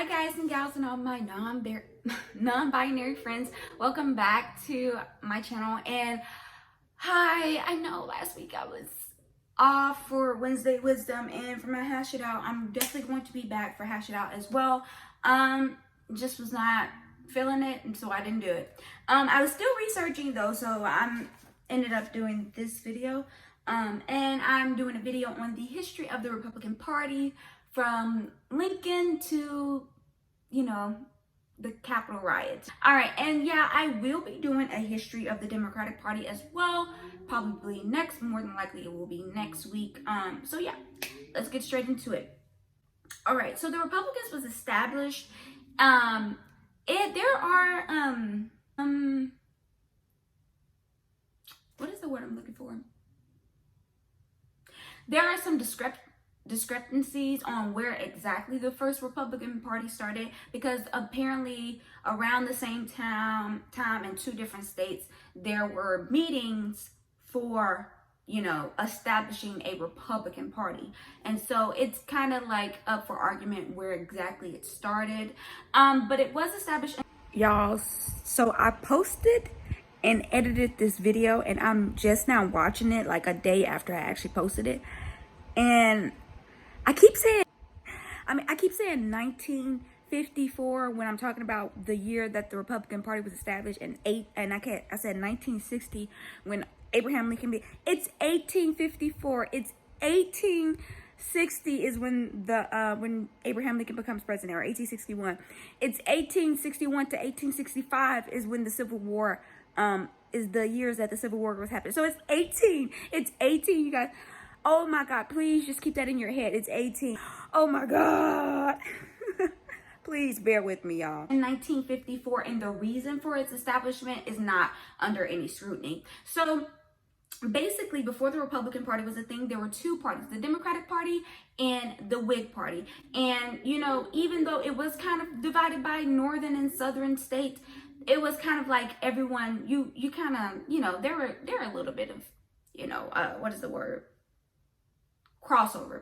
Hi guys and gals and all my non-binary friends, welcome back to my channel. And hi, I know last week I was off for Wednesday Wisdom and for my Hash It Out. I'm definitely going to be back for Hash It Out as well. Just was not feeling it, and so I didn't do it. I was still researching though, so I ended up doing this video. And I'm doing a video on the history of the Republican Party from Lincoln to, the Capitol riots. All right, and yeah, I will be doing a history of the Democratic Party as well, probably next, more than likely it will be next week. So yeah, let's get straight into it. All right, so the Republicans was established. What is the word I'm looking for? There are some discrepancies on where exactly the first Republican Party started, because apparently around the same time in two different states there were meetings for establishing a Republican Party, and so it's kind of like up for argument where exactly it started, but it was established. Y'all, so I posted and edited this video, and I'm just now watching it like a day after I actually posted it, and I keep saying 1954 when I'm talking about the year that the Republican Party was established, and I said 1960 when Abraham Lincoln it's 1854. It's 1860 is when when Abraham Lincoln becomes president, or 1861. It's 1861 to 1865 is when the Civil War is the years that the Civil War was happening. So it's 18, you guys. Oh my God, please just keep that in your head. It's 18. Oh my God. Please bear with me, y'all. In 1954, and the reason for its establishment is not under any scrutiny. So basically, before the Republican Party was a thing, there were two parties, the Democratic Party and the Whig Party. And, even though it was kind of divided by northern and southern states, it was kind of like everyone, you kind of, there were a little bit of, what is the word? Crossover.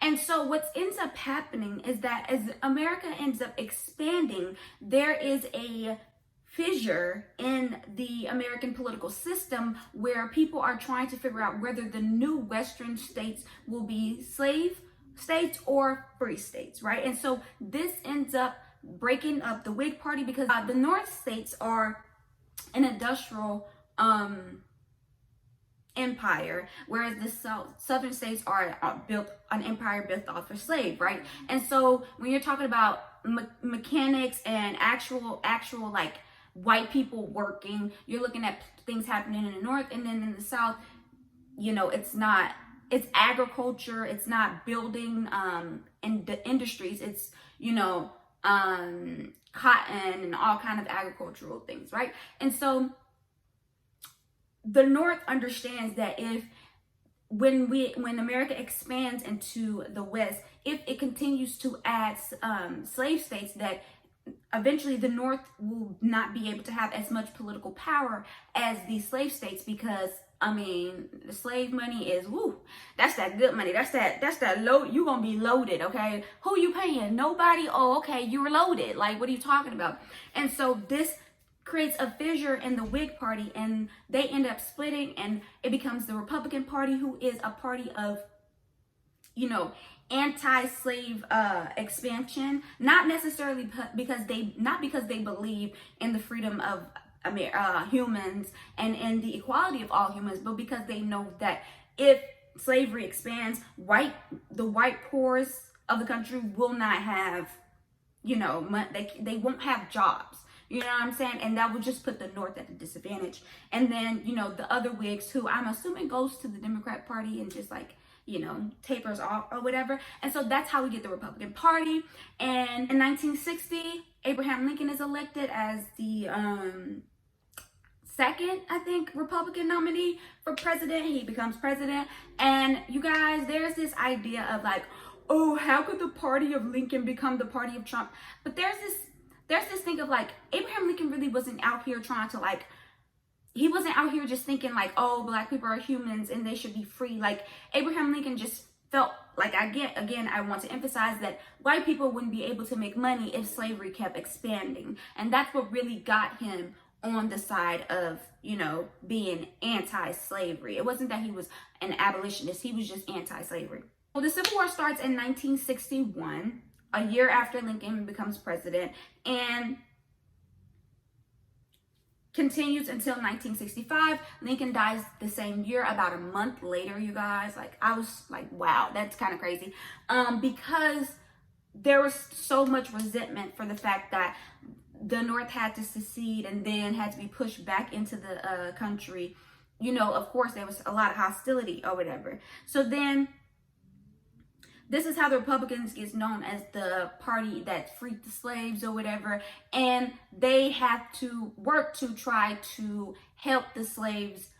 And so what ends up happening is that as America ends up expanding, there is a fissure in the American political system where people are trying to figure out whether the new Western states will be slave states or free states, right? And so this ends up breaking up the Whig Party, because the North states are an industrial empire, whereas the southern states are built an empire built off of slave, right? And so when you're talking about mechanics and actual like white people working, you're looking at things happening in the north, and then in the south, it's agriculture, it's not building in the industries, it's cotton and all kind of agricultural things, right? And so the North understands that when America expands into the West, if it continues to add slave states, that eventually the North will not be able to have as much political power as these slave states, because the slave money is that's that good money. That's that load. You're gonna be loaded, okay? Who you paying? Nobody. Oh, okay, you're loaded. Like, what are you talking about? And so this creates a fissure in the Whig Party, and they end up splitting, and it becomes the Republican Party, who is a party of, anti-slave expansion, not necessarily because they believe in the freedom of humans and in the equality of all humans, but because they know that if slavery expands, the white poors of the country will not have, they won't have jobs. You know what I'm saying? And that would just put the North at a disadvantage. And then, the other Whigs, who I'm assuming goes to the Democrat Party and just like, tapers off or whatever. And so that's how we get the Republican Party. And in 1960, Abraham Lincoln is elected as the second, I think, Republican nominee for president. He becomes president. And you guys, there's this idea of like, oh, how could the party of Lincoln become the party of Trump? But there's this thing of like, Abraham Lincoln really wasn't out here trying to like, he wasn't out here just thinking like, oh, black people are humans and they should be free. Like, Abraham Lincoln just felt like, again, I want to emphasize that white people wouldn't be able to make money if slavery kept expanding. And that's what really got him on the side of, you know, being anti-slavery. It wasn't that he was an abolitionist, he was just anti-slavery. Well, the Civil War starts in 1961, a year after Lincoln becomes president, and continues until 1965. Lincoln dies the same year, about a month later, you guys. Like, I was like, wow, that's kind of crazy. Because there was so much resentment for the fact that the North had to secede and then had to be pushed back into the country. You know, of course, there was a lot of hostility or whatever. So then, this is how the Republicans gets known as the party that freed the slaves or whatever. And they have to work to try to help the slaves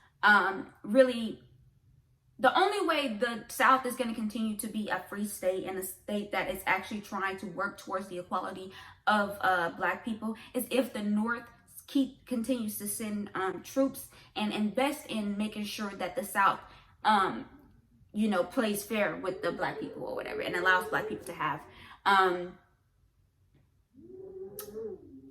really. The only way the South is going to continue to be a free state and a state that is actually trying to work towards the equality of Black people is if the North continues to send troops and invest in making sure that the South you know, plays fair with the Black people or whatever, and allows Black people to have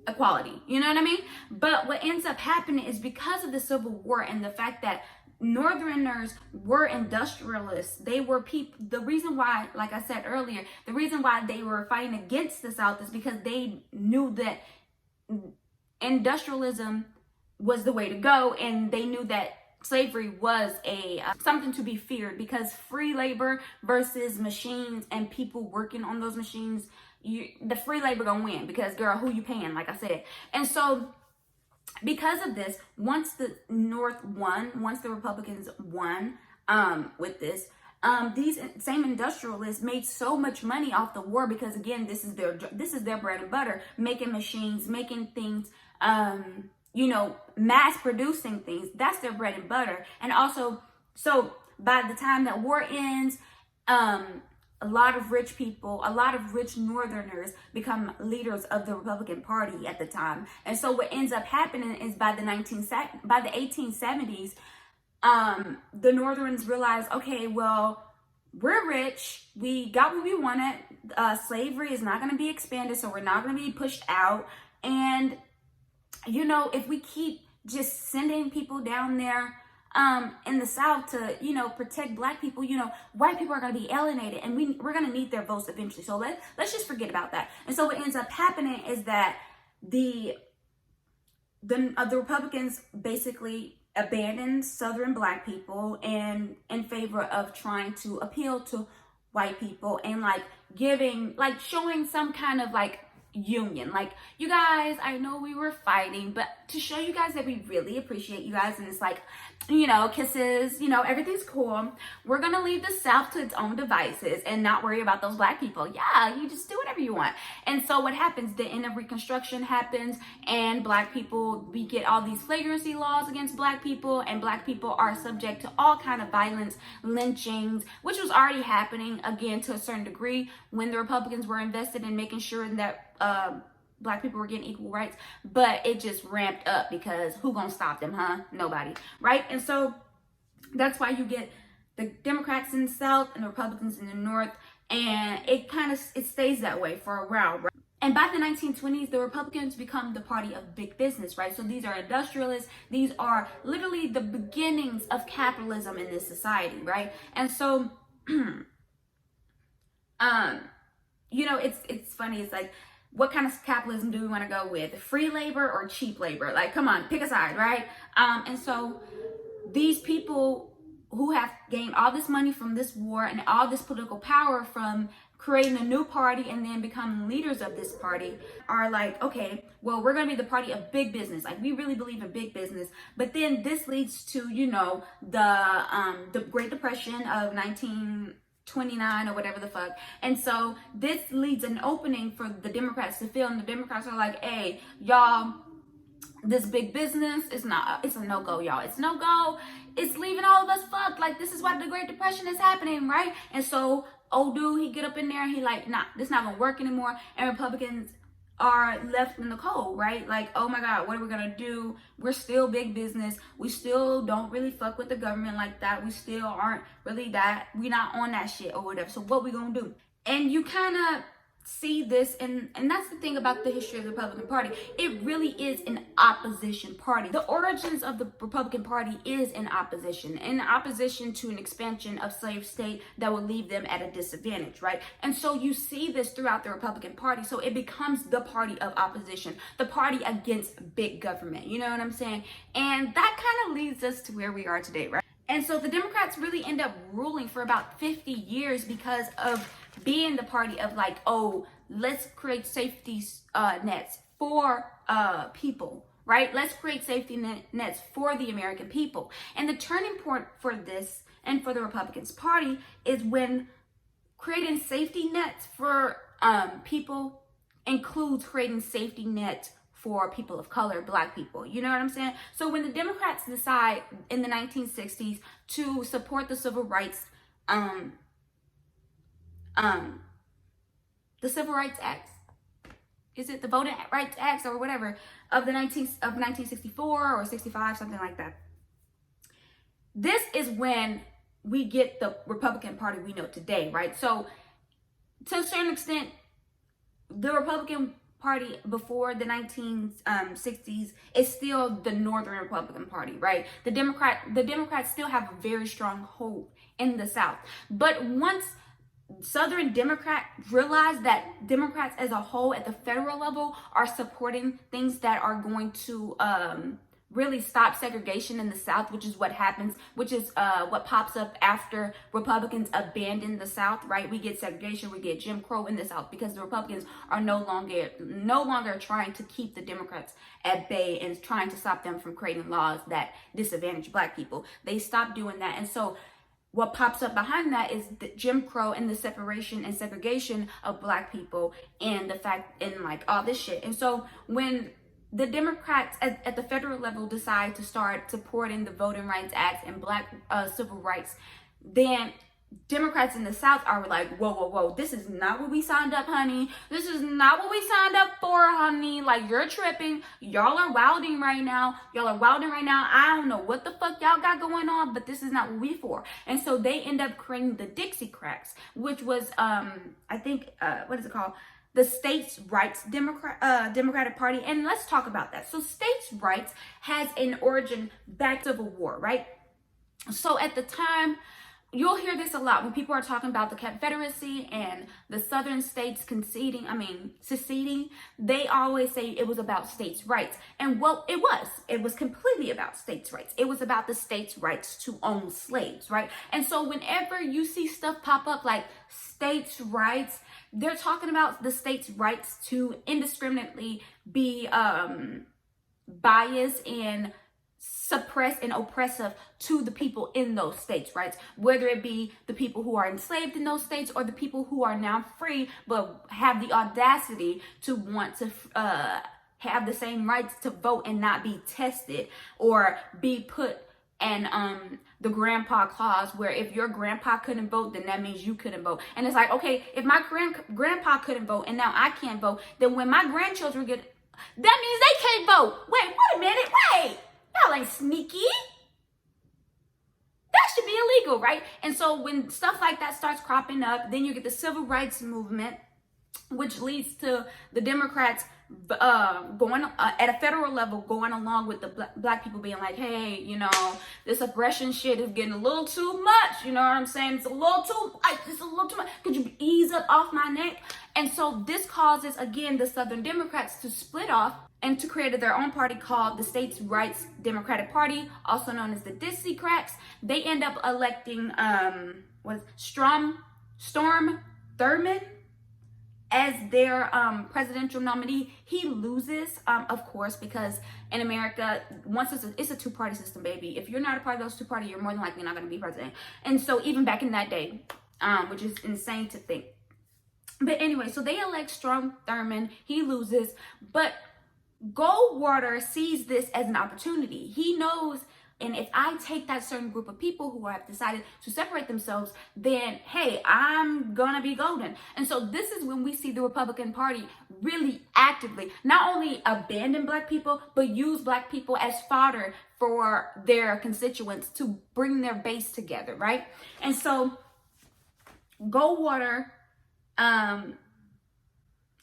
equality. You know what I mean? But what ends up happening is because of the Civil War and the fact that Northerners were industrialists, they were people. The reason why, like I said earlier, the reason why they were fighting against the South is because they knew that industrialism was the way to go, and they knew that slavery was a something to be feared, because free labor versus machines and people working on those machines, the free labor gonna win, because girl, who you paying, like I said. And so because of this, once the North won, once the Republicans won with this, these same industrialists made so much money off the war, because again, this is their bread and butter, making machines, making things, you know, mass producing things. That's their bread and butter. And also, so by the time that war ends, a lot of rich people, a lot of rich Northerners become leaders of the Republican Party at the time. And so what ends up happening is by the 1870s, the Northerns realize, okay, well, we're rich, we got what we wanted, slavery is not going to be expanded, so we're not going to be pushed out. And you know, if we keep just sending people down there in the South to, you know, protect Black people, you know, white people are going to be alienated, and we're going to need their votes eventually. So let's just forget about that. And so what ends up happening is that the Republicans basically abandoned Southern Black people and in favor of trying to appeal to white people and showing some kind of union. Like, you guys, I know we were fighting, but to show you guys that we really appreciate you guys, and it's like, you know, kisses, you know, everything's cool. We're gonna leave the South to its own devices and not worry about those Black people. Yeah, you just do whatever you want. And so what happens, the end of Reconstruction happens, and Black people, we get all these flagrancy laws against Black people, and Black people are subject to all kind of violence, lynchings, which was already happening, again, to a certain degree, when the Republicans were invested in making sure that Black people were getting equal rights. But it just ramped up, because who gonna stop them, huh? Nobody, right? And so that's why you get the Democrats in the South and the Republicans in the North, and it stays that way for a while, right? And by the 1920s, the Republicans become the party of big business, right? So these are industrialists. These are literally the beginnings of capitalism in this society, right? And so, you know, it's funny. It's like, what kind of capitalism do we want to go with? Free labor or cheap labor? Like, come on, pick a side, right? And so these people who have gained all this money from this war and all this political power from creating a new party and then becoming leaders of this party are like, okay, well, we're going to be the party of big business. Like, we really believe in big business. But then this leads to, you know, the Great Depression of 1929 or whatever the fuck. And so this leads an opening for the Democrats to fill, and the Democrats are like, hey, y'all, this big business it's a no-go, y'all. It's no-go. It's leaving all of us fucked. Like, this is why the Great Depression is happening, right? And so old dude, he get up in there and he like, nah, this not gonna work anymore. And Republicans are left in the cold, right? Like, oh my God, what are we gonna do? We're still big business. We still don't really fuck with the government like that. We still aren't really that, we're not on that shit or whatever. So what we gonna do? And you kind of see this, and that's the thing about the history of the Republican Party. It really is an opposition party. The origins of the Republican Party is in opposition to an expansion of slave state that would leave them at a disadvantage, right? And so you see this throughout the Republican Party. So it becomes the party of opposition, the party against big government. You know what I'm saying? And that kind of leads us to where we are today, right? And so the Democrats really end up ruling for about 50 years because of being the party of like, oh, let's create safety nets for people, right? Let's create safety nets for the American people. And the turning point for this and for the Republicans Party is when creating safety nets for people includes creating safety nets for people of color, Black people. You know what I'm saying? So when the Democrats decide in the 1960s to support the civil rights, the Civil Rights Act, is it the Voting Rights Act or whatever, of 1964 or 65, something like that. This is when we get the Republican Party we know today, right? So to a certain extent, the Republican Party before the 1960s is still the Northern Republican Party, right? The Democrats still have a very strong hold in the South. But once Southern Democrats realize that Democrats as a whole at the federal level are supporting things that are going to really stop segregation in the South, which is what happens, which is what pops up after Republicans abandon the South, right? We get segregation, we get Jim Crow in the South because the Republicans are no longer trying to keep the Democrats at bay and trying to stop them from creating laws that disadvantage Black people. They stopped doing that. And so what pops up behind that is the Jim Crow and the separation and segregation of Black people and the fact and like all this shit. And so when the Democrats at the federal level decide to start supporting the Voting Rights Act and Black civil rights, then Democrats in the South are like, whoa, this is not what we signed up, honey. This is not what we signed up for, honey. Like, you're tripping. Y'all are wilding right now. I don't know what the fuck y'all got going on, but this is not what we for. And so they end up creating the Dixiecrats, which was, I think, what is it called? The States' Rights Democratic Party. And let's talk about that. So states' rights has an origin back to the Civil War, right? So at the time, you'll hear this a lot when people are talking about the Confederacy and the Southern states seceding. They always say it was about states' rights. And well, it was completely about states' rights. It was about the states' rights to own slaves, right? And so whenever you see stuff pop up like states' rights, they're talking about the states' rights to indiscriminately be biased and suppressed and oppressive to the people in those states, right? Whether it be the people who are enslaved in those states or the people who are now free but have the audacity to want to have the same rights to vote and not be tested or be put and the grandpa clause, where if your grandpa couldn't vote, then that means you couldn't vote. And it's like, okay, if my grandpa couldn't vote and now I can't vote, then when my grandchildren that means they can't vote. Wait a minute, y'all ain't sneaky. That should be illegal, right? And so when stuff like that starts cropping up, then you get the civil rights movement, which leads to the Democrats going at a federal level, going along with the Black people being like, hey, you know, this oppression shit is getting a little too much. You know what I'm saying? It's a little too much. Could you ease up off my neck? And so this causes, again, the Southern Democrats to split off and to create their own party called the States' Rights Democratic Party, also known as the Dixiecrats. They end up electing Storm Thurmond as their presidential nominee. He loses, of course, because in America, once it's a two-party system, baby. If you're not a part of those two parties, you're more than likely not going to be president. And so even back in that day, which is insane to think. But anyway, so they elect Strom Thurmond. He loses, but Goldwater sees this as an opportunity. He knows And if I take that certain group of people who have decided to separate themselves, then hey, I'm gonna be golden. And so this is when we see the Republican Party really actively not only abandon Black people, but use Black people as fodder for their constituents to bring their base together, right? And so Goldwater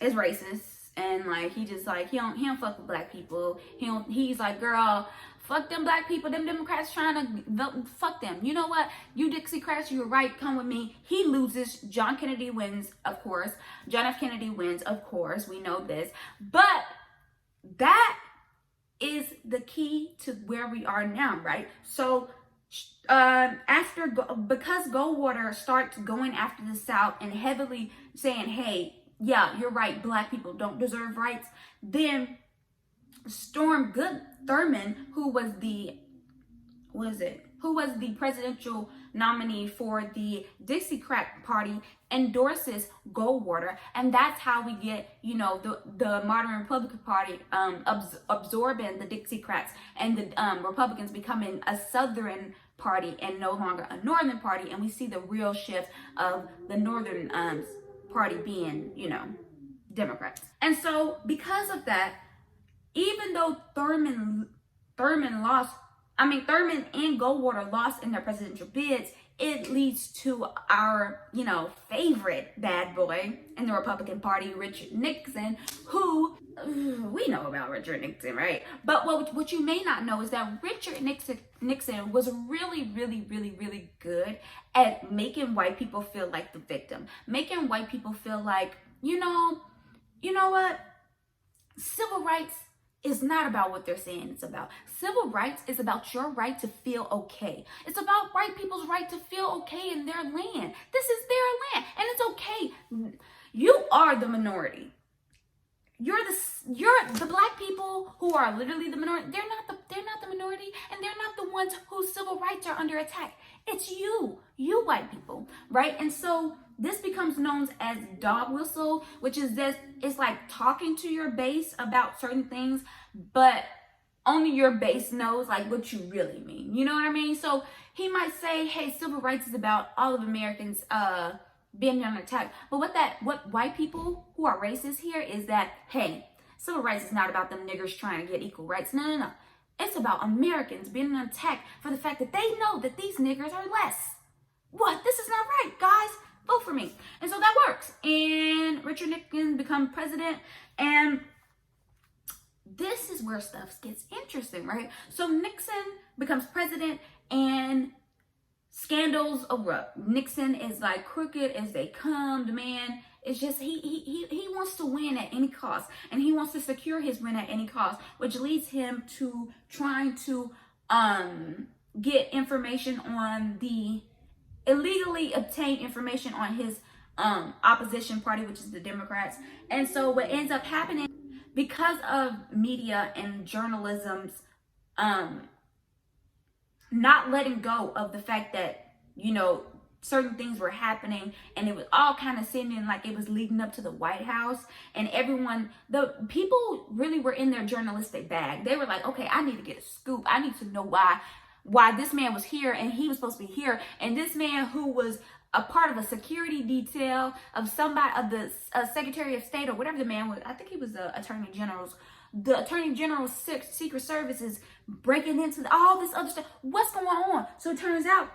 is racist, and like he don't fuck with Black people. He's like, girl, fuck them Black people, them Democrats trying to vote, fuck them. You know what? You Dixiecrats, you were right, come with me. He loses. John Kennedy wins, of course. John F. Kennedy wins, of course. We know this. But that is the key to where we are now, right? So because Goldwater starts going after the South and heavily saying, hey, yeah, you're right, Black people don't deserve rights, then Storm Thurmond, who was the presidential nominee for the Dixiecrat Party, endorses Goldwater, and that's how we get, you know, the modern Republican Party absorbing the Dixiecrats, and the Republicans becoming a Southern party and no longer a Northern party, and we see the real shift of the Northern party being, you know, Democrats. And so because of that, even though Thurmond lost, Thurmond and Goldwater lost in their presidential bids, it leads to our, you know, favorite bad boy in the Republican Party, Richard Nixon, who, we know about Richard Nixon, right? But what you may not know is that Richard Nixon was really, really, really, really good at making white people feel like the victim, making white people feel like, you know what? Civil rights is not about what they're saying it's about. Civil rights is about your right to feel okay. It's about white people's right to feel okay in their land. This is their land, and it's okay. You are the minority. You're the Black people who are literally the minority. They're not the minority, and they're not the ones whose civil rights are under attack. It's you white people, right? And so this becomes known as dog whistle, which is this, it's like talking to your base about certain things, but only your base knows like what you really mean. You know what I mean? So he might say, hey, civil rights is about all of Americans being under attack. But what white people who are racist here is that, hey, civil rights is not about them niggers trying to get equal rights. No. It's about Americans being under attack for the fact that they know that these niggers are less. What? This is not right, guys. Vote for me. And so that works. And Richard Nixon becomes president. And this is where stuff gets interesting, right? So Nixon becomes president and scandals erupt. Nixon is like crooked as they come. The man is just, he wants to win at any cost. And he wants to secure his win at any cost, which leads him to trying to get information on the illegally obtain information on his opposition party, which is the Democrats. And so what ends up happening, because of media and journalism's not letting go of the fact that, you know, certain things were happening, and it was all kind of seeming like it was leading up to the White House, and the people really were in their journalistic bag. They were like, okay, I need to get a scoop. I need to know why this man was here and he was supposed to be here, and this man who was a part of a security detail of somebody, of the Secretary of State or whatever the man was, I think he was the Attorney General's Secret Services, breaking into all this other stuff. What's going on? So it turns out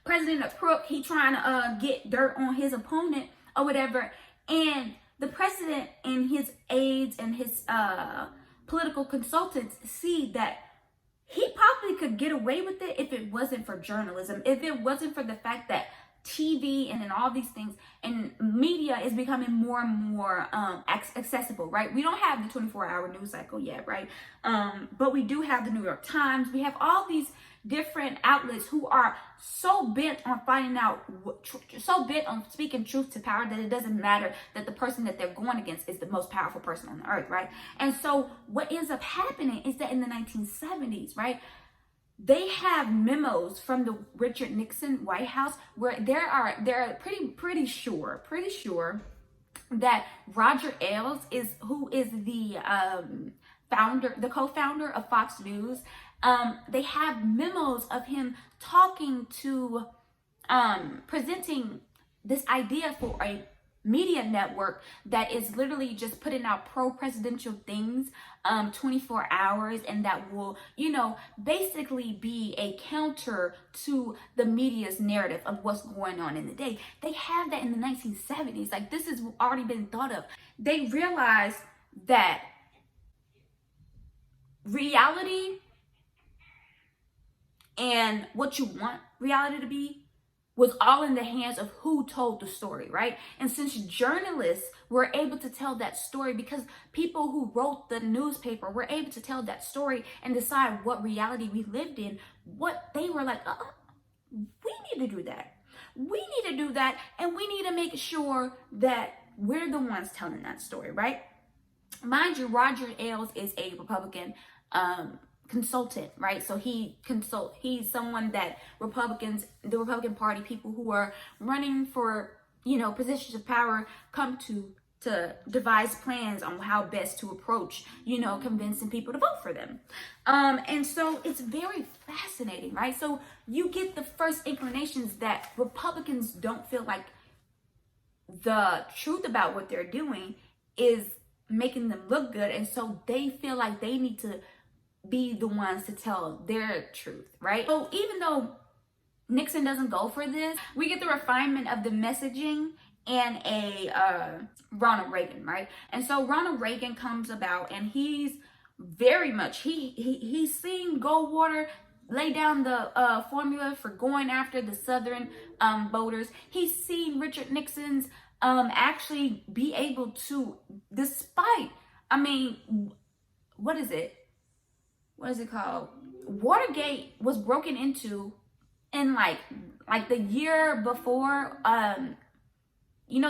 President Crook, he trying to get dirt on his opponent or whatever, and the president and his aides and his political consultants see that he probably could get away with it if it wasn't for journalism, if it wasn't for the fact that TV and then all these things and media is becoming more and more accessible, right? We don't have the 24-hour news cycle yet, right? But we do have the New York Times. We have all these different outlets who are so bent on finding out, so bent on speaking truth to power that it doesn't matter that the person that they're going against is the most powerful person on the earth, right? And so what ends up happening is that in the 1970s, right, they have memos from the Richard Nixon White House where they're pretty sure that Roger Ailes is the co-founder of Fox News, They have memos of him talking to, presenting this idea for a media network that is literally just putting out pro-presidential things 24 hours, and that will, basically be a counter to the media's narrative of what's going on in the day. They have that in the 1970s. Like, this has already been thought of. They realized that reality and what you want reality to be was all in the hands of who told the story, right? And since journalists were able to tell that story, because people who wrote the newspaper were able to tell that story and decide what reality we lived in, what they were like, we need to do that. We need to do that, and we need to make sure that we're the ones telling that story, right? Mind you, Roger Ailes is a Republican consultant, right? So he's someone that the Republican Party, people who are running for, positions of power come to devise plans on how best to approach, convincing people to vote for them. And so it's very fascinating, right? So you get the first inclinations that Republicans don't feel like the truth about what they're doing is making them look good. And so they feel like they need to be the ones to tell their truth, right? So even though Nixon doesn't go for this, we get the refinement of the messaging and a Ronald Reagan, right? And so Ronald Reagan comes about, and he's very much, he's seen Goldwater lay down the formula for going after the Southern voters. He's seen Richard Nixon's actually be able to, despite, what is it called? Watergate was broken into in like the year before,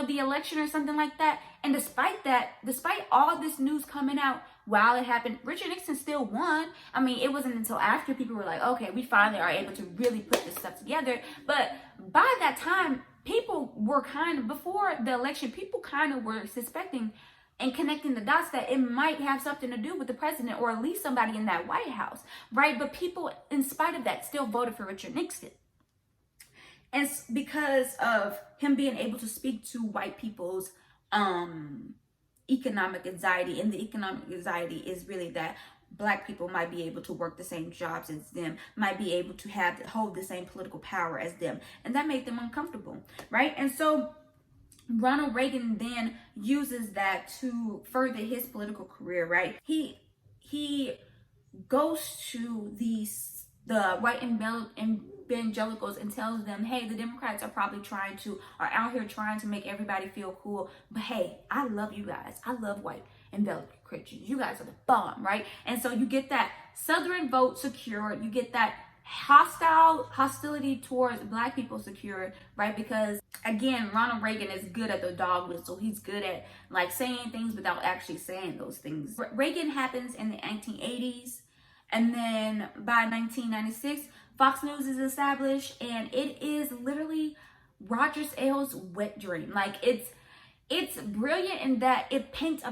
the election or something like that. And despite all this news coming out while it happened, Richard Nixon still won. It wasn't until after people were like, okay, we finally are able to really put this stuff together. But by that time, people were before the election, people were suspecting and connecting the dots that it might have something to do with the president, or at least somebody in that White House, right? But people, in spite of that, still voted for Richard Nixon. And it's because of him being able to speak to white people's economic anxiety. And the economic anxiety is really that Black people might be able to work the same jobs as them, might be able to hold the same political power as them. And that made them uncomfortable, right? And so Ronald Reagan then uses that to further his political career, right? He goes to the white evangelicals and tells them, hey, the Democrats are out here trying to make everybody feel cool. But hey, I love you guys. I love white evangelical Christians. You guys are the bomb, right? And so you get that Southern vote secured. You get that hostility towards Black people secured, right? Because again, Ronald Reagan is good at the dog whistle. He's good at saying things without actually saying those things. Reagan happens in the 1980s, and then by 1996, Fox News is established, and it is literally Roger Ailes' wet dream. It's brilliant in that it paints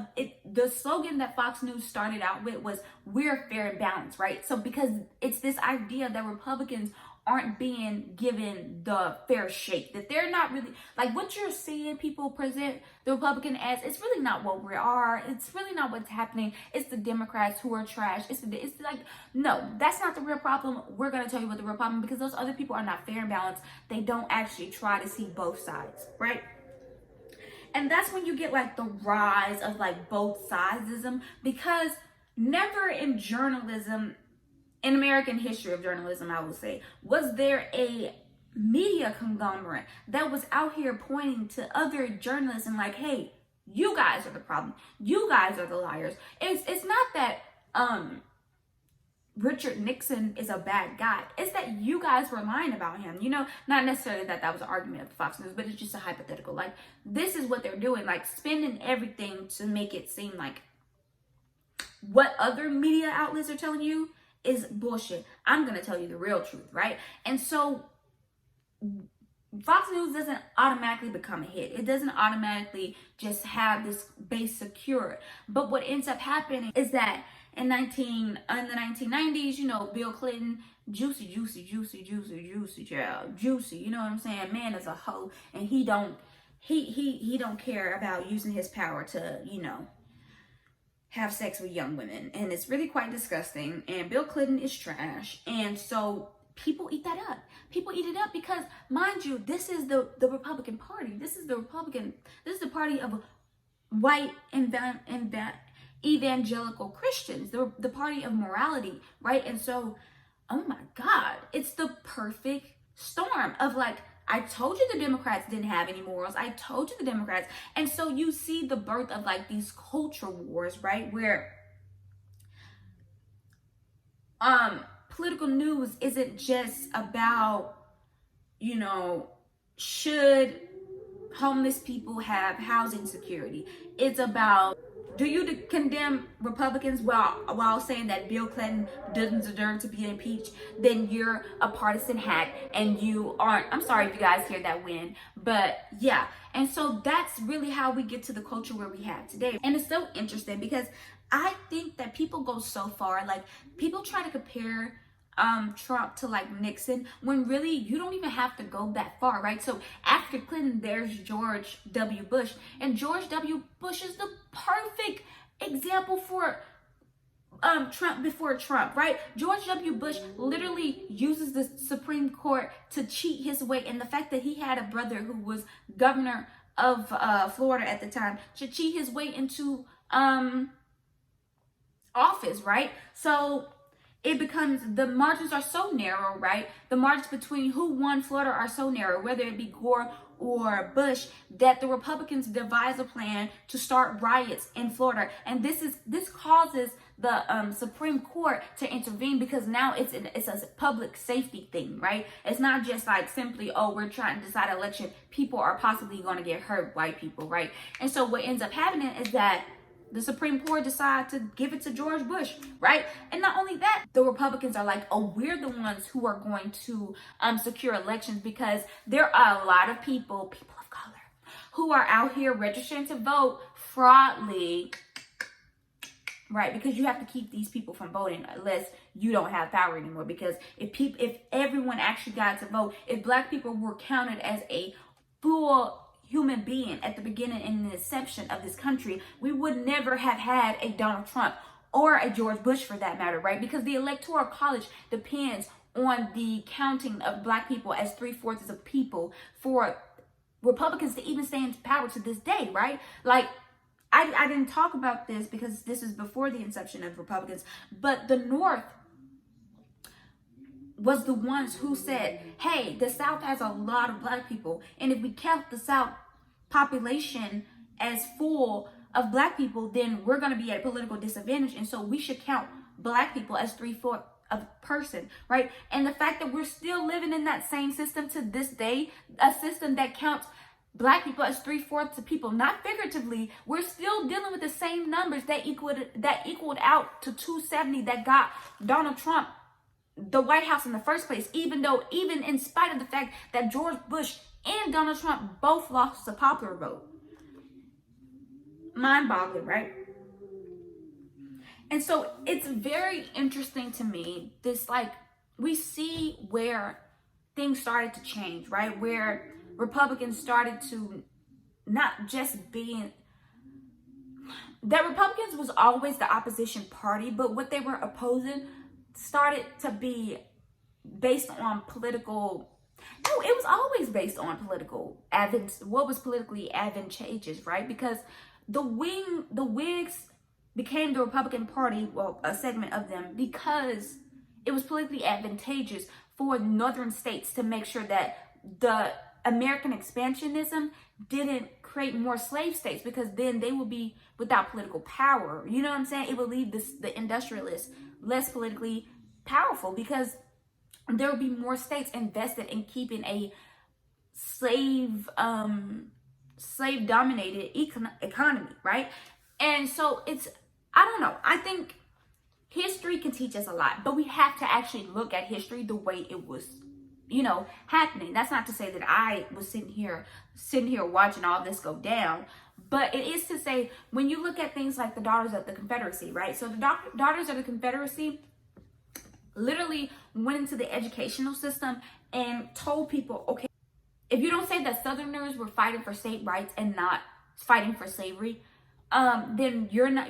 the slogan that Fox News started out with was, we're fair and balanced, right? So because it's this idea that Republicans aren't being given the fair shake, that they're not really, what you're seeing people present the Republican as, it's really not what we are. It's really not what's happening. It's the Democrats who are trash. No, that's not the real problem. We're going to tell you what the real problem, because those other people are not fair and balanced. They don't actually try to see both sides, right? And that's when you get the rise of both sidesism, because never in journalism, in American history of journalism, I would say, was there a media conglomerate that was out here pointing to other journalists and hey, you guys are the problem. You guys are the liars. It's not that Richard Nixon is a bad guy. It's that you guys were lying about him. Not necessarily that was an argument of Fox News, but it's just a hypothetical. This is what they're doing, spinning everything to make it seem like what other media outlets are telling you is bullshit. I'm going to tell you the real truth, right? And so Fox News doesn't automatically become a hit. It doesn't automatically just have this base secured. But what ends up happening is that in the 1990s, you know, Bill Clinton, juicy, child, juicy. You know what I'm saying? Man is a hoe, and he don't care about using his power to, you know, have sex with young women, and it's really quite disgusting. And Bill Clinton is trash, and so people eat that up. People eat it up because, mind you, this is the Republican Party. This is the party of white evangelical Christians, the party of morality, right? And so, oh my God, it's the perfect storm of like, I told you the Democrats didn't have any morals. I told you the Democrats. And so you see the birth of like these culture wars, right? Where political news isn't just about, you know, should homeless people have housing security. It's about, do you condemn Republicans while saying that Bill Clinton doesn't deserve to be impeached? Then you're a partisan hack and you aren't. I'm sorry if you guys hear that wind, but yeah. And so that's really how we get to the culture where we have today. And it's so interesting because I think that people go so far, like people try to compare Trump to like Nixon, when really you don't even have to go that far, right? So after Clinton, there's George W. Bush, and George W. Bush is the perfect example for Trump before Trump, right? George W. Bush literally uses the Supreme Court to cheat his way, and the fact that he had a brother who was governor of Florida at the time to cheat his way into office, right? So it becomes, the margins are so narrow, right? The margins between who won Florida are so narrow, whether it be Gore or Bush, that the Republicans devise a plan to start riots in Florida. And this causes the Supreme Court to intervene, because now it's a public safety thing, right? It's not just like simply, oh, we're trying to decide an election. People are possibly going to get hurt, white people, right? And so what ends up happening is that the Supreme Court decided to give it to George Bush, right? And not only that, the Republicans are like, oh, we're the ones who are going to secure elections, because there are a lot of people of color, who are out here registering to vote fraudly, right? Because you have to keep these people from voting unless you don't have power anymore. Because if everyone actually got to vote, if black people were counted as a full human being at the beginning and the inception of this country, we would never have had a Donald Trump or a George Bush, for that matter, right? Because the Electoral College depends on the counting of black people as 3/4 of people for Republicans to even stay in power to this day, right? Like, I didn't talk about this because this is before the inception of Republicans, but the North was the ones who said, hey, the South has a lot of black people, and if we count the South population as full of black people, then we're going to be at a political disadvantage, and so we should count black people as 3/4 of a person, right? And the fact that we're still living in that same system to this day, a system that counts black people as 3/4 of people, not figuratively, we're still dealing with the same numbers that equaled out to 270 that got Donald Trump the White House in the first place, even in spite of the fact that George Bush and Donald Trump both lost the popular vote. Mind-boggling, right? And so it's very interesting to me, this, like, we see where things started to change, right? Where Republicans started to not just being, that Republicans was always the opposition party, but what they were opposing started to be based on political, no, it was always based on political, what was politically advantageous, right? Because the Whigs became the Republican Party, well, a segment of them, because it was politically advantageous for northern states to make sure that the American expansionism didn't create more slave states, because then they would be without political power. You know what I'm saying? It would leave the industrialists less politically powerful, because there would be more states invested in keeping a slave dominated economy, right? And so I don't know, I think history can teach us a lot, but we have to actually look at history the way it was happening. That's not to say that I was sitting here watching all this go down, but it is to say, when you look at things like the Daughters of the Confederacy, right? So the Daughters of the Confederacy literally went into the educational system and told people, okay, if you don't say that Southerners were fighting for state rights and not fighting for slavery, then you're not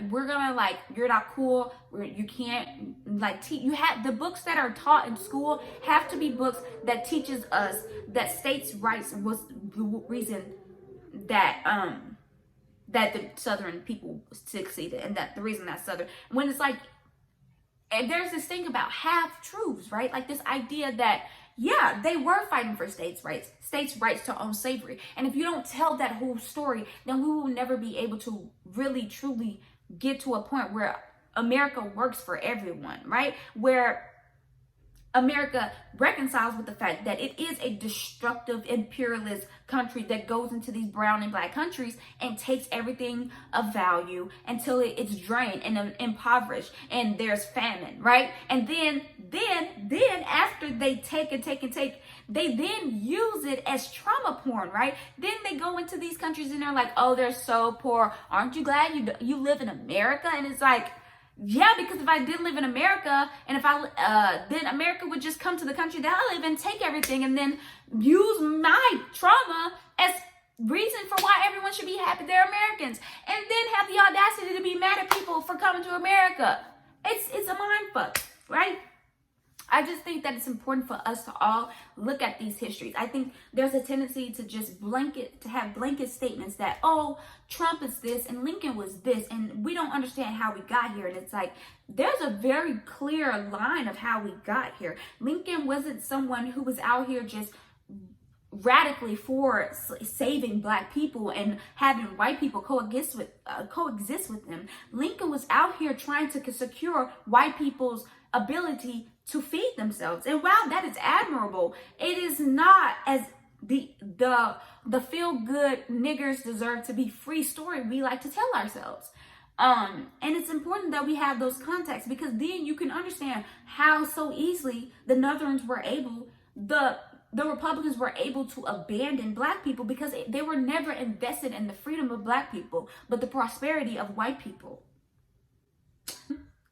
cool. You can't you have the books that are taught in school have to be books that teaches us that states' rights was the reason that that the Southern people succeeded, and that the reason that Southern, when it's like, and there's this thing about half truths, right? Like this idea that, yeah, they were fighting for states' rights to own slavery. And if you don't tell that whole story, then we will never be able to really, truly get to a point where America works for everyone, right? Where America reconciles with the fact that it is a destructive imperialist country that goes into these brown and black countries and takes everything of value until it's drained and impoverished and there's famine, right? And then after they take, they then use it as trauma porn, right? Then they go into these countries and they're like, oh, they're so poor. Aren't you glad you live in America? And it's like, yeah, because if I did live in America, and if then America would just come to the country that I live in, take everything, and then use my trauma as reason for why everyone should be happy they're Americans, and then have the audacity to be mad at people for coming to America. It's a mind fuck, right? I just think that it's important for us to all look at these histories. I think there's a tendency to just have blanket statements that, oh, Trump is this and Lincoln was this, and we don't understand how we got here. And it's like, there's a very clear line of how we got here. Lincoln wasn't someone who was out here just radically for saving black people and having white people coexist with them. Lincoln was out here trying to secure white people's ability to feed themselves. And while that is admirable, it is not as the feel-good niggers deserve to be free story we like to tell ourselves. And it's important that we have those contexts, because then you can understand how so easily the Republicans were able to abandon black people, because they were never invested in the freedom of black people, but the prosperity of white people.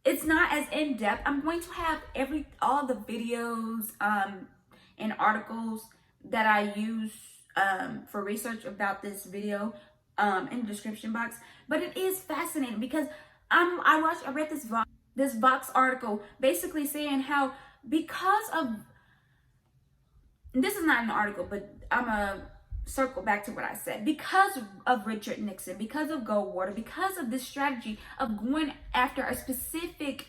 It's not as in-depth. I'm going to have all the videos and articles that I use for research about this video in the description box. But it is fascinating because I read this Vox article basically saying how, because of, this is not an article, but I'm gonna circle back to what I said. Because of Richard Nixon, because of Goldwater, because of this strategy of going after a specific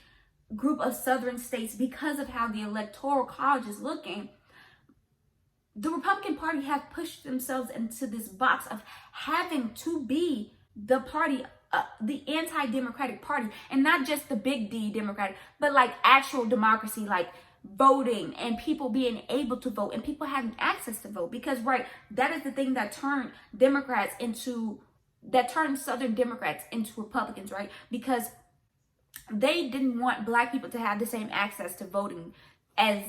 group of southern states, because of how the electoral college is looking, the Republican Party have pushed themselves into this box of having to be the party, the anti-democratic party, and not just the big D Democratic, but like actual democracy, like voting and people being able to vote and people having access to vote. Because that is the thing that turned Southern Democrats into Republicans, right? Because they didn't want black people to have the same access to voting as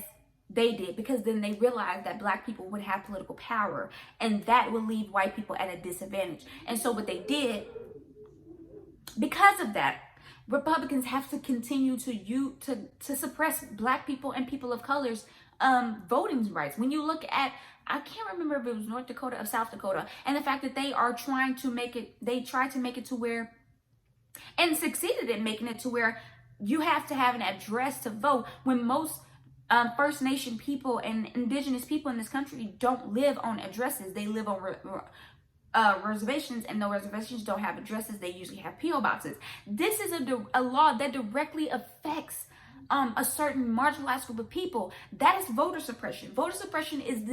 they did, because then they realized that black people would have political power and that would leave white people at a disadvantage. And so what they did, because of that, Republicans have to continue to suppress black people and people of color's voting rights. When you look at, I can't remember if it was North Dakota or South Dakota, and the fact that they are trying to they tried to make it to where, and succeeded in making it to where, you have to have an address to vote, when most First Nation people and indigenous people in this country don't live on addresses. They live on reservations, and the reservations don't have addresses. They usually have P.O. boxes. This is a law that directly affects a certain marginalized group of people. That is voter suppression. Voter suppression is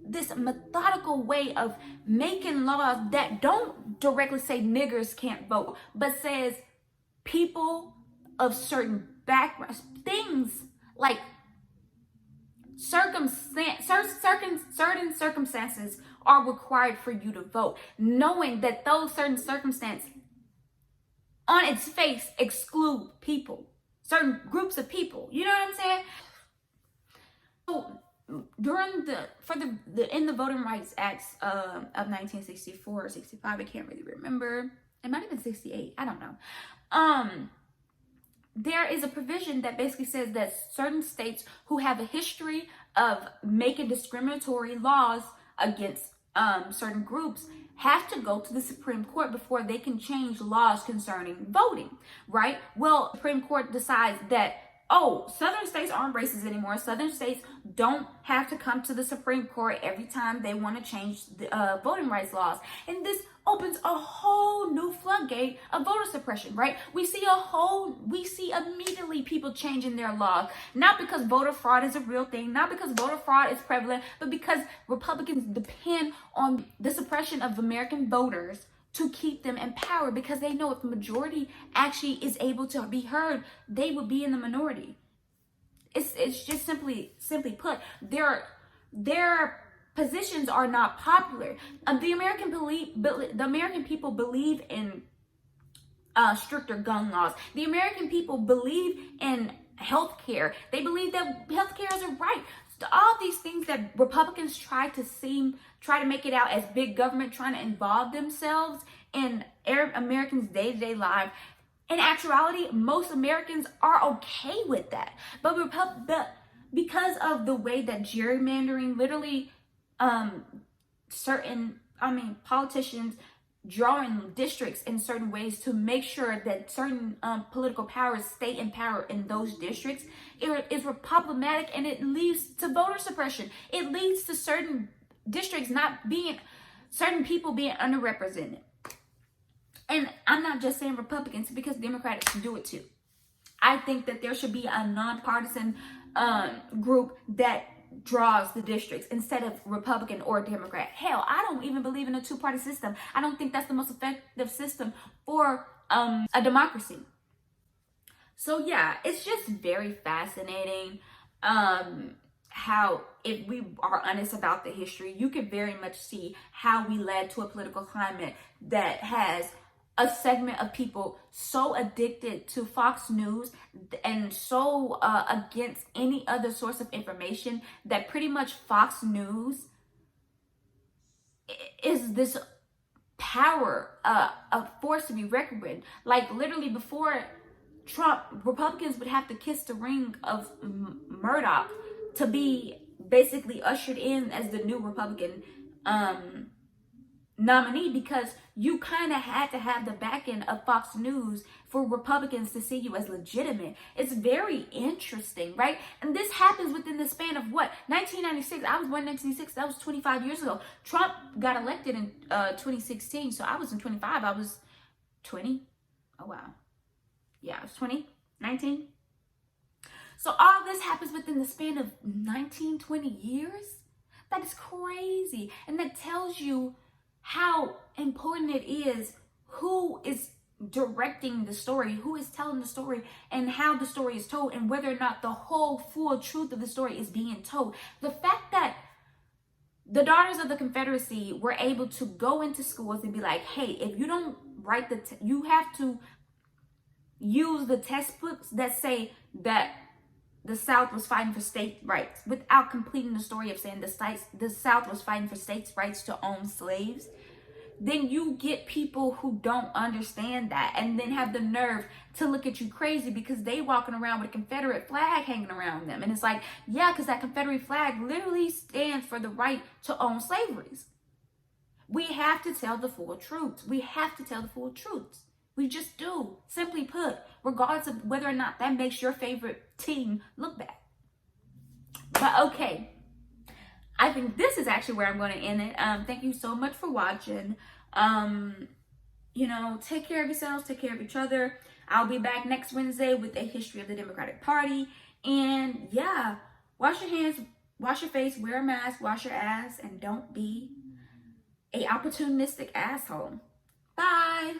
this methodical way of making laws that don't directly say niggers can't vote, but says people of certain backgrounds, things like certain circumstances are required for you to vote, knowing that those certain circumstances on its face exclude people, certain groups of people. You know what I'm saying? So in the Voting Rights Acts of 1964 or 65, I can't really remember. It might have been 68. I don't know. There is a provision that basically says that certain states who have a history of making discriminatory laws against certain groups have to go to the Supreme Court before they can change laws concerning voting, right? Well, the Supreme Court decides that, oh, Southern states aren't racist anymore. Southern states don't have to come to the Supreme Court every time they want to change the voting rights laws. And this opens a whole new floodgate of voter suppression, right? We see immediately people changing their laws, not because voter fraud is a real thing, not because voter fraud is prevalent, but because Republicans depend on the suppression of American voters to keep them in power, because they know if the majority actually is able to be heard, they would be in the minority. It's just simply put, their positions are not popular. The American people believe in stricter gun laws. The American people believe in health care. They believe that health care is a right. All these things that Republicans try to make it out as big government trying to involve themselves in Americans' day-to-day life. In actuality, most Americans are okay with that. But because of the way that gerrymandering literally politicians drawing districts in certain ways to make sure that certain political powers stay in power in those districts, it is problematic, and it leads to voter suppression. It leads to certain districts certain people being underrepresented. And I'm not just saying Republicans, because Democrats do it too. I think that there should be a nonpartisan group that draws the districts instead of Republican or Democrat. Hell, I don't even believe in a two-party system. I don't think that's the most effective system for a democracy. So yeah, it's just very fascinating how, if we are honest about the history, you can very much see how we led to a political climate that has a segment of people so addicted to Fox News and so against any other source of information that pretty much Fox News is this power, a force to be reckoned with. Like literally before Trump, Republicans would have to kiss the ring of Murdoch to be basically ushered in as the new Republican nominee, because you kind of had to have the backing of Fox News for Republicans to see you as legitimate. It's very interesting, right? And this happens within the span of what? 1996. I was born in 1996. That was 25 years ago. Trump got elected in 2016. So I was in 25. I was 20. Oh, wow. Yeah, I was 20, 19. So all this happens within the span of 19, 20 years. That is crazy. And that tells you how important it is who is directing the story, who is telling the story, and how the story is told, and whether or not the whole full truth of the story is being told. The fact that the Daughters of the Confederacy were able to go into schools and be like, hey, if you don't write you have to use the textbooks that say that the South was fighting for state rights, without completing the story of saying the South was fighting for states' rights to own slaves, then you get people who don't understand that and then have the nerve to look at you crazy because they walking around with a Confederate flag hanging around them. And it's like, yeah, because that Confederate flag literally stands for the right to own slavery. We have to tell the full truth. We have to tell the full truth. We just do. Simply put, regardless of whether or not that makes your favorite team look bad. But okay, I think this is actually where I'm going to end it. Thank you so much for watching. Take care of yourselves, take care of each other. I'll be back next Wednesday with a history of the Democratic Party. And yeah, wash your hands, wash your face, wear a mask, wash your ass, and don't be a opportunistic asshole. Bye.